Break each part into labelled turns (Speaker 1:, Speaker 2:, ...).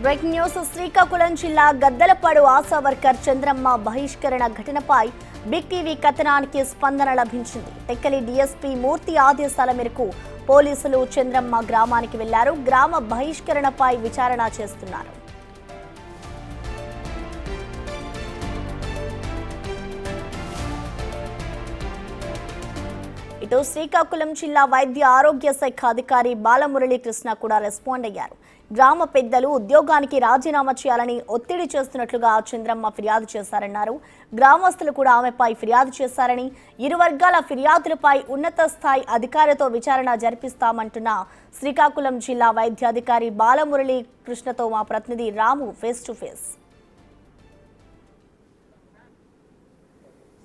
Speaker 1: Breaking news Srikakulam జిల్లా Gaddalapadu ASHA worker Chandramma బహిష్కరణ ఘటనపై బిగ్ టీవీ కథనానికి స్పందన లభించింది. టెక్కలి డీఎస్పీ మూర్తి ఆదేశాల మేరకు పోలీసులు చంద్రమ్మ గ్రామానికి వెళ్లారు. గ్రామ బహిష్కరణపై విచారణ చేస్తున్నారు. ఇటు శ్రీకాకుళం జిల్లా వైద్య ఆరోగ్య శాఖ అధికారి బాలమురళీకృష్ణ కూడా రెస్పాండ్ అయ్యారు. గ్రామ పెద్దలు ఉద్యోగానికి రాజీనామా చేయాలని ఒత్తిడి చేస్తున్నట్లుగా చంద్రమ్మ ఫిర్యాదు చేశారన్నారు. గ్రామస్తులు కూడా ఆమెపై ఫిర్యాదు చేశారని, ఇరు వర్గాల ఫిర్యాదులపై ఉన్నత స్థాయి అధికారితో విచారణ జరిపిస్తామంటున్న శ్రీకాకుళం జిల్లా వైద్యాధికారి బాలమురళీకృష్ణతో మా ప్రతినిధి రాము ఫేస్ టు ఫేస్.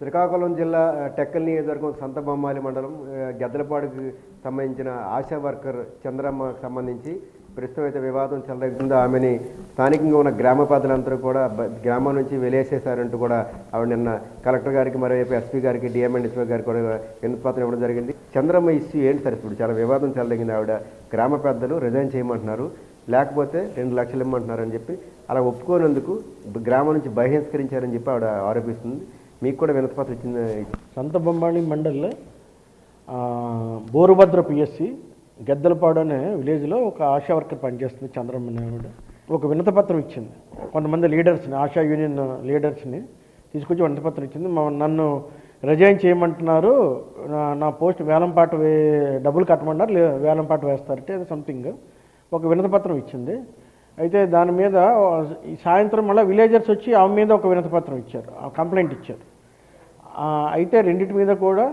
Speaker 2: శ్రీకాకుళం జిల్లా టెక్కలి నియోజకవర్గం సంతబొమ్మాలి మండలం గద్దలపాడుకు సంబంధించిన ఆశా వర్కర్ చంద్రమ్మకు సంబంధించి ప్రస్తుతం అయితే వివాదం చెలరేగుతుందో ఆమెని స్థానికంగా ఉన్న గ్రామ పెద్దలందరూ కూడా గ్రామం నుంచి వెలేసేశారంటూ కూడా ఆవిడ నిన్న కలెక్టర్ గారికి మరోవైపు ఎస్పీ గారికి డిఎంఎండ్ఎస్పీ గారికి కూడా వినతిపత్రం ఇవ్వడం జరిగింది. చంద్రమ్మ ఇష్యూ ఏంటి సార్? ఇప్పుడు చాలా వివాదం చెలరేగింది. ఆవిడ గ్రామ పెద్దలు రిజైన్ చేయమంటున్నారు, లేకపోతే 2 లక్షలు ఇమ్మంటున్నారు అని చెప్పి అలా ఒప్పుకోనందుకు గ్రామం నుంచి బహిష్కరించారని చెప్పి ఆవిడ ఆరోపిస్తుంది. మీకు కూడా వినతిపత్రం ఇచ్చింది.
Speaker 3: సంతబొమ్మాళి మండల్లో బోరుభద్ర పిఎస్సి గద్దలపాడు అనే విలేజ్లో ఒక ఆశా వర్కర్ పనిచేస్తుంది చంద్రమ్మ. ఒక వినతిపత్రం ఇచ్చింది. కొంతమంది లీడర్స్ని, ఆశా యూనియన్ లీడర్స్ని తీసుకొచ్చి వినతిపత్రం ఇచ్చింది. నన్ను రిజైన్ చేయమంటున్నారు, నా పోస్ట్ వేలంపాట డబ్బులు కట్టమన్నారు, వేలంపాట వేస్తారంటే సంథింగ్ ఒక వినతిపత్రం ఇచ్చింది. అయితే దాని మీద ఈ సాయంత్రం మళ్ళీ విలేజర్స్ వచ్చి ఆమె మీద ఒక వినతిపత్రం ఇచ్చారు, కంప్లైంట్ ఇచ్చారు. అయితే రెండింటి మీద కూడా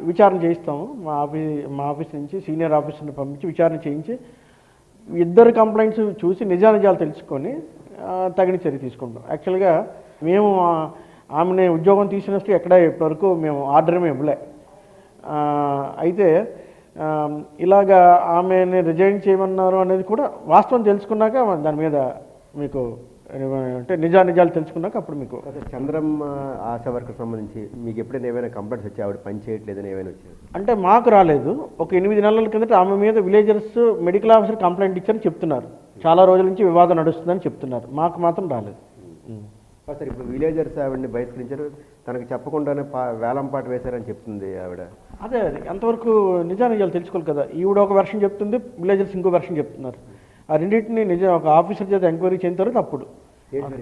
Speaker 3: విచారణ చేయిస్తాము. మా ఆఫీస్ నుంచి సీనియర్ ఆఫీసర్ని పంపించి విచారణ చేయించి ఇద్దరు కంప్లైంట్స్ చూసి నిజానిజాలు తెలుసుకొని తగిన చర్య తీసుకుంటాం. యాక్చువల్గా మేము ఆమెని ఉద్యోగం తీసినట్టు ఎక్కడ ఇప్పటివరకు మేము ఆర్డర్ ఇవ్వలే. అయితే ఇలాగా ఆమెని రిజైన్ చేయమన్నారు అనేది కూడా వాస్తవం తెలుసుకున్నాక దాని మీద మీకు అంటే నిజాలు తెలుసుకున్నాక అప్పుడు మీకు.
Speaker 2: చంద్రమ్మ ఆశా వర్క్ సంబంధించి మీకు ఎప్పుడైనా ఏమైనా కంప్లైంట్స్ వచ్చి ఆవిడ పని చేయట్లేదని ఏమైనా వచ్చాయి?
Speaker 3: అంటే మాకు రాలేదు. ఒక 8 నెలల కిందట ఆమె మీద విలేజర్స్ మెడికల్ ఆఫీసర్ కంప్లైంట్ ఇచ్చారని చెప్తున్నారు. చాలా రోజుల నుంచి వివాదం నడుస్తుందని చెప్తున్నారు. మాకు మాత్రం రాలేదు.
Speaker 2: సార్, ఇప్పుడు విలేజర్స్ ఆవిడని బహిష్కరించారు, తనకు చెప్పకుండానే వేలంపాట వేశారని చెప్తుంది ఆవిడ.
Speaker 3: అదే ఎంతవరకు నిజాలు తెలుసుకోవాలి కదా. ఈవిడ ఒక వెర్షన్ చెప్తుంది, విలేజర్స్ ఇంకో వెర్షన్ చెప్తున్నారు. ఆ రెండింటిని ఒక ఆఫీసర్ చేత ఎంక్వైరీ చేసిన తర్వాత అప్పుడు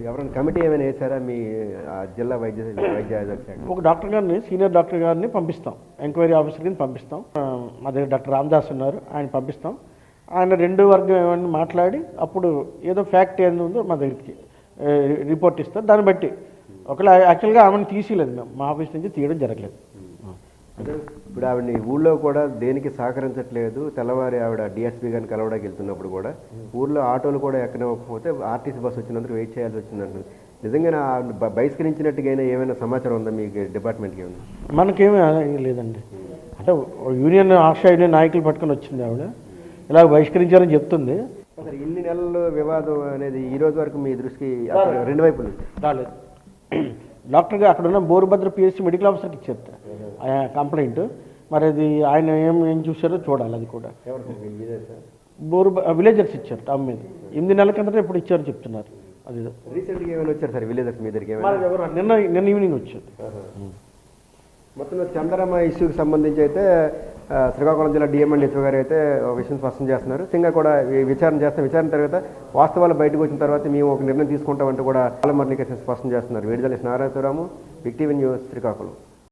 Speaker 2: ఎవరైనా కమిటీ ఏమైనా వేశారా మీ జిల్లా వైద్య
Speaker 3: ఒక డాక్టర్ గారిని, సీనియర్ డాక్టర్ గారిని పంపిస్తాం, ఎంక్వైరీ ఆఫీసర్ని పంపిస్తాం. మా దగ్గర డాక్టర్ రామదాస్ ఉన్నారు, ఆయన పంపిస్తాం. ఆయన 2 వర్గం మాట్లాడి అప్పుడు ఏదో ఫ్యాక్ట్ ఏదో ఉందో మా దగ్గరికి రిపోర్ట్ ఇస్తారు. దాన్ని బట్టి ఒకవేళ యాక్చువల్గా ఆమెను తీసేయలేదు, మేము మా ఆఫీస్ నుంచి తీయడం జరగలేదు.
Speaker 2: ఇప్పుడు ఆవిడని ఊళ్ళో కూడా దేనికి సహకరించట్లేదు. తెల్లవారి ఆవిడ డిఎస్పీ గారిని కలవడానికి వెళ్తున్నప్పుడు కూడా ఊళ్ళో ఆటోలు కూడా ఎక్కకపోతే ఆర్టీసీ బస్సు వచ్చినందుకు వెయిట్ చేయాల్సి వచ్చిందంటారు. నిజంగా బహిష్కరించినట్టుగా ఏమైనా సమాచారం ఉందా మీకు డిపార్ట్మెంట్కి? ఏమైనా
Speaker 3: మనకేమీ లేదండి. అంటే యూనియన్ ఆశా యూనియన్ నాయకులు పట్టుకొని వచ్చింది ఆవిడ, ఇలా బహిష్కరించారని చెప్తుంది.
Speaker 2: అసలు ఇన్ని నెలలు వివాదం అనేది ఈ రోజు వరకు మీ దృష్టికి 2 వైపులు
Speaker 3: రాలేదు. డాక్టర్గా అక్కడ ఉన్న బోరుభద్ర పిఎస్సి మెడికల్ ఆఫీసర్కి ఇచ్చారు కంప్లైంట్. మరి అది ఆయన ఏం చూసారో చూడాలి. అది కూడా విలేజర్స్ ఇచ్చారు. ఆమె మీద 8 నెలల కిందట ఎప్పుడు ఇచ్చారో చెప్తున్నారు. అది
Speaker 2: రీసెంట్గా ఏమైనా వచ్చారు సార్ విలేజర్స్ మీ దగ్గరికి?
Speaker 3: నిన్న ఈవినింగ్ వచ్చారు.
Speaker 2: మొత్తం చంద్రమ్మ ఇష్యూకి సంబంధించి అయితే శ్రీకాకుళం జిల్లా డిఎంఎండ్ఎస్పీ గారు అయితే విషయం స్పష్టం చేస్తున్నారు. ఇంకా కూడా విచారణ చేస్తాం. విచారణ తర్వాత వాస్తవాలు బయటకు వచ్చిన తర్వాత మేము ఒక నిర్ణయం తీసుకుంటామంటూ కూడా బాలమురళీకృష్ణ స్పష్టం చేస్తున్నారు. విడుదల నారాయణరాము, బిగ్ టీవీ న్యూస్, శ్రీకాకుళం.